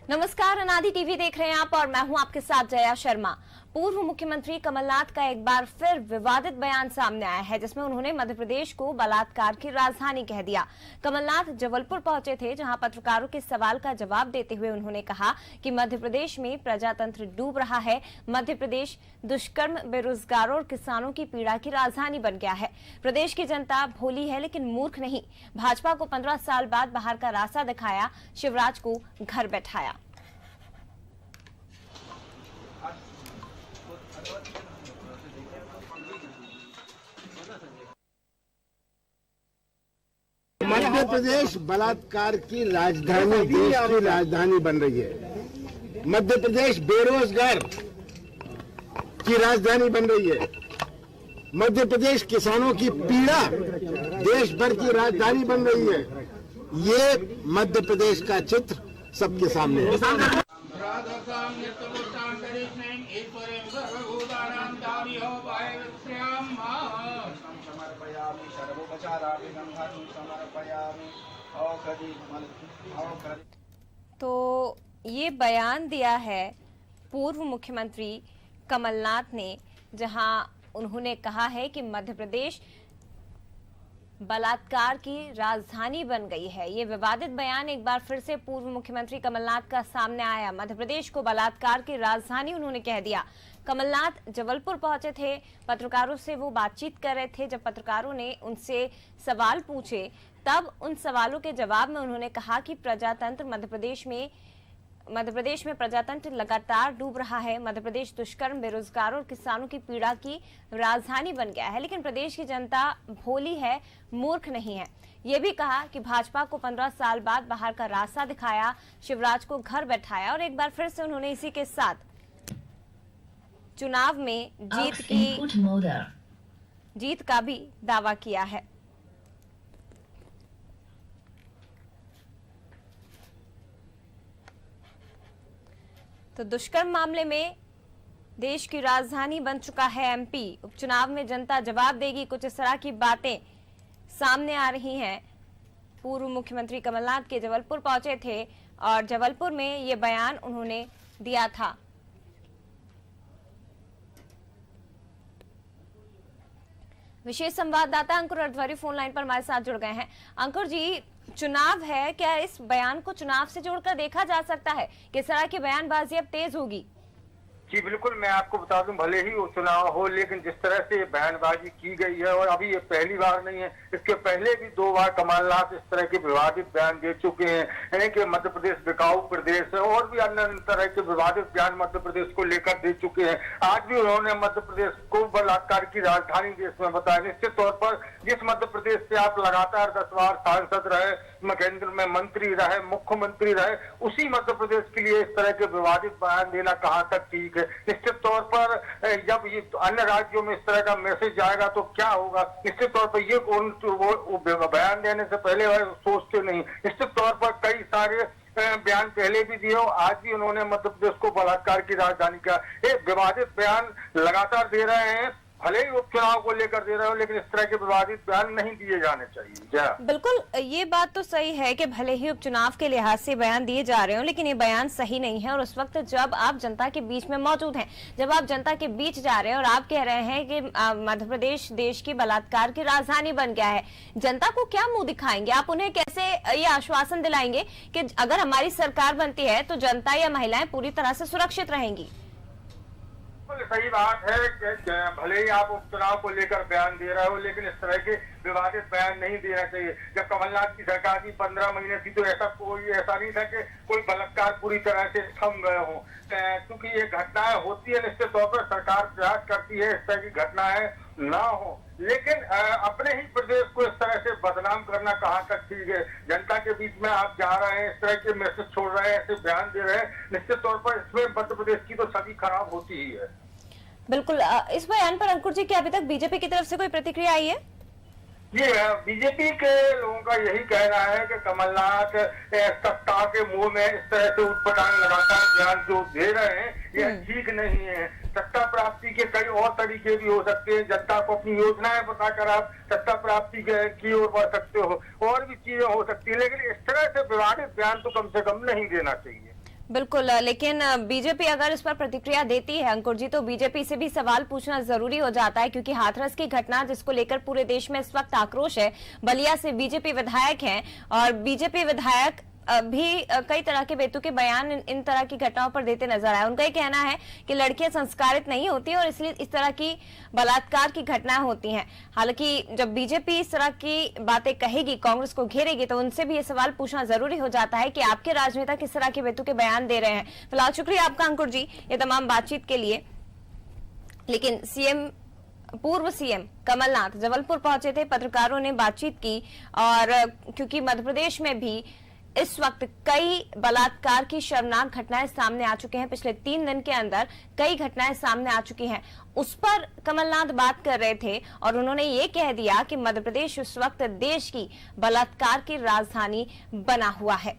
नमस्कार, अनादि टीवी देख रहे हैं आप और मैं हूं आपके साथ जया शर्मा। पूर्व मुख्यमंत्री कमलनाथ का एक बार फिर विवादित बयान सामने आया है, जिसमें उन्होंने मध्य प्रदेश को बलात्कार की राजधानी कह दिया। कमलनाथ जबलपुर पहुंचे थे, जहां पत्रकारों के सवाल का जवाब देते हुए उन्होंने कहा कि मध्य प्रदेश में प्रजातंत्र डूब रहा है। मध्य प्रदेश दुष्कर्म, बेरोजगारों और किसानों की पीड़ा की राजधानी बन गया है। प्रदेश की जनता भोली है लेकिन मूर्ख नहीं। भाजपा को 15 साल बाद बाहर का रास्ता दिखाया, शिवराज को घर बैठाया। मध्य प्रदेश बलात्कार की राजधानी, देश की राजधानी बन रही है। मध्य प्रदेश बेरोजगार की राजधानी बन रही है। मध्य प्रदेश किसानों की पीड़ा देश भर की राजधानी बन रही है। ये मध्य प्रदेश का चित्र सबके सामने है। तो ये बयान दिया है पूर्व मुख्यमंत्री कमलनाथ ने, जहां उन्होंने कहा है कि मध्य प्रदेश बलात्कार की राजधानी बन गई है। ये विवादित बयान एक बार फिर से पूर्व मुख्यमंत्री कमलनाथ का सामने आया। मध्य प्रदेश को बलात्कार की राजधानी उन्होंने कह दिया। कमलनाथ जबलपुर पहुंचे थे, पत्रकारों से वो बातचीत कर रहे थे। जब पत्रकारों ने उनसे सवाल पूछे, तब उन सवालों के जवाब में उन्होंने कहा कि प्रजातंत्र मध्य प्रदेश में प्रजातंत्र लगातार डूब रहा है। मध्य प्रदेश दुष्कर्म, बेरोजगारों और किसानों की पीड़ा की राजधानी बन गया है, लेकिन प्रदेश की जनता भोली है, मूर्ख नहीं है। ये भी कहा कि भाजपा को 15 साल बाद बाहर का रास्ता दिखाया, शिवराज को घर बैठाया। और एक बार फिर से उन्होंने इसी के साथ चुनाव में जीत का भी दावा किया है। तो दुष्कर्म मामले में देश की राजधानी बन चुका है एमपी। उपचुनाव में जनता जवाब देगी, कुछ इस तरह की बातें सामने आ रही हैं। पूर्व मुख्यमंत्री कमलनाथ के जबलपुर पहुंचे थे और जबलपुर में ये बयान उन्होंने दिया था। विशेष संवाददाता अंकुर अडवाणी फोन लाइन पर हमारे साथ जुड़ गए हैं। अंकुर जी, चुनाव है, क्या इस बयान को चुनाव से जोड़कर देखा जा सकता है? किस तरह की बयानबाजी अब तेज होगी? जी बिल्कुल, मैं आपको बता दूं, भले ही वो चुनाव हो, लेकिन जिस तरह से बयानबाजी की गई है, और अभी ये पहली बार नहीं है, इसके पहले भी 2 बार कमलनाथ इस तरह के विवादित बयान दे चुके हैं कि मध्य प्रदेश बिकाऊ प्रदेश है, और भी अन्य तरह के विवादित बयान मध्य प्रदेश को लेकर दे चुके हैं। आज भी उन्होंने मध्य प्रदेश को बलात्कार की राजधानी देश में बताया। निश्चित तौर पर जिस मध्य प्रदेश से आप लगातार 10 बार सांसद रहे, केंद्र में मंत्री रहे, मुख्यमंत्री रहे, उसी मध्य प्रदेश के लिए इस तरह के विवादित बयान देना कहां तक ठीक है? निश्चित तौर पर जब ये अन्य राज्यों में इस तरह का मैसेज जाएगा तो क्या होगा? निश्चित तौर पर ये बयान देने से पहले सोचते नहीं। निश्चित तौर पर कई सारे बयान पहले भी दिए, आज भी उन्होंने मध्य प्रदेश को बलात्कार की राजधानी का एक विवादित बयान लगातार दे रहे हैं। भले ही उपचुनाव को लेकर दे रहे हो, लेकिन इस तरह के विवादित बयान नहीं दिए जाने चाहिए। बिल्कुल, ये बात तो सही है कि भले ही उपचुनाव के लिहाज से बयान दिए जा रहे हो, लेकिन ये बयान सही नहीं है। और उस वक्त जब आप जनता के बीच में मौजूद हैं, जब आप जनता के बीच जा रहे हैं और आप कह रहे हैं कि मध्य प्रदेश देश की बलात्कार की राजधानी बन गया है, जनता को क्या मुंह दिखाएंगे आप? उन्हें कैसे ये आश्वासन दिलाएंगे कि अगर हमारी सरकार बनती है तो जनता या महिलाएं पूरी तरह से सुरक्षित रहेंगी? सही बात है कि भले ही आप उपचुनाव को लेकर बयान दे रहे हो, लेकिन इस तरह के विवादित बयान नहीं देना चाहिए। जब कमलनाथ की सरकार की 15 महीने थी तो ऐसा नहीं था कि कोई बलात्कार पूरी तरह से थम गए हो, क्योंकि ये घटनाएं होती है। निश्चित तौर पर सरकार प्रयास करती है इस तरह की घटनाएं ना हो, लेकिन अपने ही प्रदेश को इस तरह से बदनाम करना कहां तक ठीक है? जनता के बीच में आप जा रहे हैं, इस तरह के मैसेज छोड़ रहे हैं, ऐसे बयान दे रहे हैं, निश्चित तौर पर इसमें मध्य प्रदेश की तो छवि खराब होती ही है। बिल्कुल, इस बयान पर अंकुर जी, क्या अभी तक बीजेपी की तरफ से कोई प्रतिक्रिया आई है? ये बीजेपी के लोगों का यही कहना है कि कमलनाथ सत्ता के मुंह में इस तरह से उठपटांग लगातार बयान जो दे रहे हैं, ये ठीक नहीं है। सत्ता प्राप्ति के कई और तरीके भी हो सकते हैं। जनता को अपनी योजनाएं बताकर आप सत्ता प्राप्ति की ओर बढ़ सकते हो, और भी चीजें हो सकती है, लेकिन इस तरह से विवादित बयान तो कम से कम नहीं देना चाहिए। बिल्कुल, लेकिन बीजेपी अगर इस पर प्रतिक्रिया देती है अंकुर जी, तो बीजेपी से भी सवाल पूछना जरूरी हो जाता है, क्योंकि हाथरस की घटना जिसको लेकर पूरे देश में इस वक्त आक्रोश है। बलिया से बीजेपी विधायक हैं और बीजेपी विधायक भी कई तरह के बेतुके बयान इन तरह की घटनाओं पर देते नजर आए। उनका ये कहना है कि लड़कियां संस्कारित नहीं होती और इसलिए इस तरह की बलात्कार की घटनाएं होती हैं। हालांकि जब बीजेपी इस तरह की बातें कहेगी, कांग्रेस को घेरेगी, तो उनसे भी ये सवाल पूछना जरूरी हो जाता है कि आपके राजनेता किस तरह के बेतुके बयान दे रहे हैं। फिलहाल शुक्रिया आपका अंकुर जी ये तमाम बातचीत के लिए। लेकिन पूर्व सीएम कमलनाथ जबलपुर पहुंचे थे, पत्रकारों ने बातचीत की, और क्योंकि मध्य प्रदेश में भी इस वक्त कई बलात्कार की शर्मनाक घटनाएं सामने आ चुके हैं। पिछले 3 दिन के अंदर कई घटनाएं सामने आ चुकी हैं। उस पर कमलनाथ बात कर रहे थे और उन्होंने ये कह दिया कि मध्य प्रदेश उस वक्त देश की बलात्कार की राजधानी बना हुआ है।